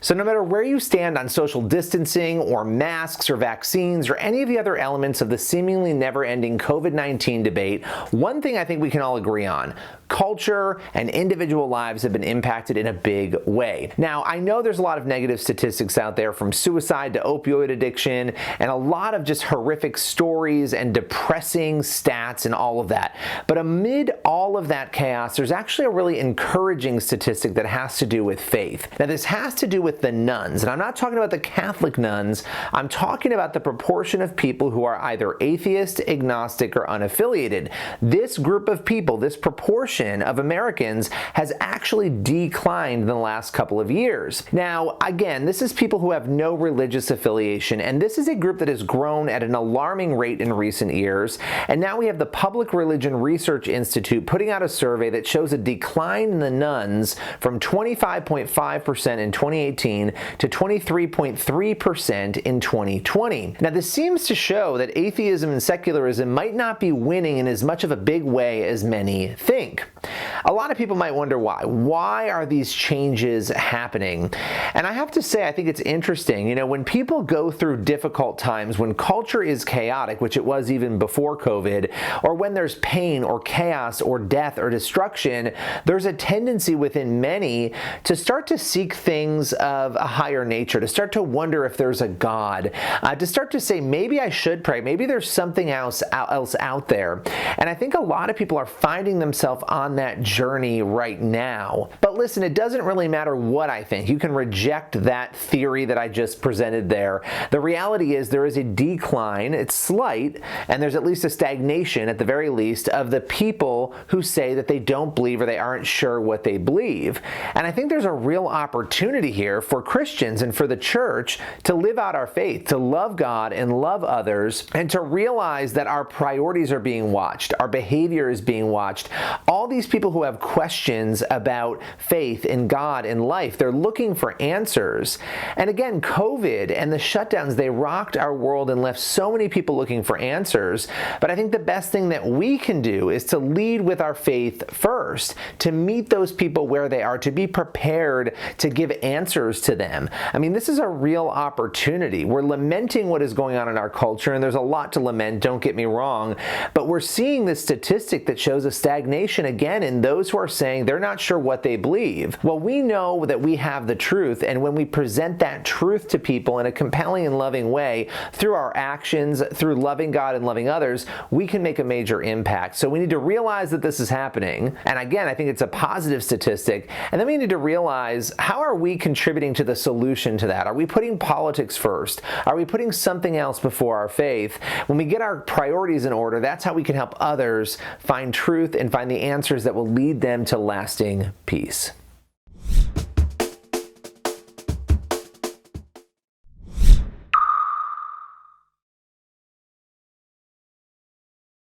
So no matter where you stand on social distancing or masks or vaccines or any of the other elements of the seemingly never-ending COVID-19 debate, one thing I think we can all agree on: culture and individual lives have been impacted in a big way. Now, I know there's a lot of negative statistics out there, from suicide to opioid addiction, and a lot of just horrific stories and depressing stats and all of that. But amid all of that chaos, there's actually a really encouraging statistic that has to do with faith. Now, this has to do with the nuns, and I'm not talking about the Catholic nuns. I'm talking about the proportion of people who are either atheist, agnostic, or unaffiliated. This group of people, this proportion of Americans, has actually declined in the last couple of years. Now, again, this is people who have no religious affiliation, and this is a group that has grown at an alarming rate in recent years. And now we have the Public Religion Research Institute putting out a survey that shows a decline in the nuns from 25.5% in 2018 to 23.3% in 2020. Now, this seems to show that atheism and secularism might not be winning in as much of a big way as many think. A lot of people might wonder why. Why are these changes happening? And I have to say, I think it's interesting. You know, when people go through difficult times, when culture is chaotic, which it was even before COVID, or when there's pain or chaos or death or destruction, there's a tendency within many to start to seek things of a higher nature, to start to wonder if there's a God, to start to say, maybe I should pray, maybe there's something else out there. And I think a lot of people are finding themselves on that journey right now. But listen, it doesn't really matter what I think. You can reject that theory that I just presented there. The reality is there is a decline, it's slight, and there's at least a stagnation at the very least of the people who say that they don't believe or they aren't sure what they believe. And I think there's a real opportunity here for Christians and for the church to live out our faith, to love God and love others, and to realize that our priorities are being watched, our behavior is being watched. All these people who have questions about faith in God and life, they're looking for answers. And again, COVID and the shutdowns, they rocked our world and left so many people looking for answers. But I think the best thing that we can do is to lead with our faith first, to meet those people where they are, to be prepared to give answers to them. I mean, this is a real opportunity. We're lamenting what is going on in our culture, and there's a lot to lament, don't get me wrong, but we're seeing this statistic that shows a stagnation again in those who are saying they're not sure what they believe. Well, we know that we have the truth, and when we present that truth to people in a compelling and loving way, through our actions, through loving God and loving others, we can make a major impact. So we need to realize that this is happening, and again, I think it's a positive statistic, and then we need to realize, how are we contributing to the solution to that? Are we putting politics first? Are we putting something else before our faith? When we get our priorities in order, that's how we can help others find truth and find the answers that will lead them to lasting peace.